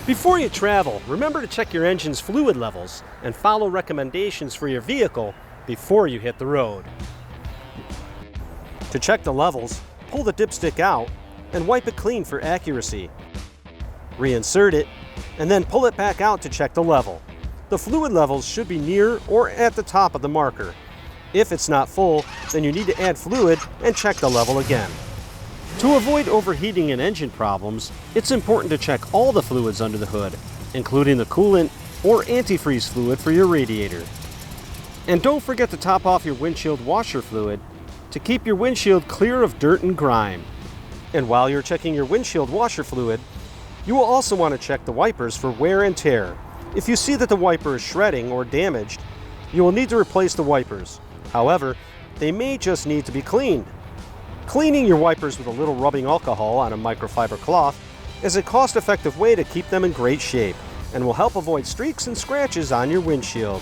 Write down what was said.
Before you travel, remember to check your engine's fluid levels and follow recommendations for your vehicle before you hit the road. To check the levels, pull the dipstick out and wipe it clean for accuracy. Reinsert it and then pull it back out to check the level. The fluid levels should be near or at the top of the marker. If it's not full, then you need to add fluid and check the level again. To avoid overheating and engine problems, it's important to check all the fluids under the hood, including the coolant or antifreeze fluid for your radiator. And don't forget to top off your windshield washer fluid to keep your windshield clear of dirt and grime. And while you're checking your windshield washer fluid, you will also want to check the wipers for wear and tear. If you see that the wiper is shredding or damaged, you will need to replace the wipers. However, they may just need to be cleaned. Cleaning your wipers with a little rubbing alcohol on a microfiber cloth is a cost-effective way to keep them in great shape and will help avoid streaks and scratches on your windshield.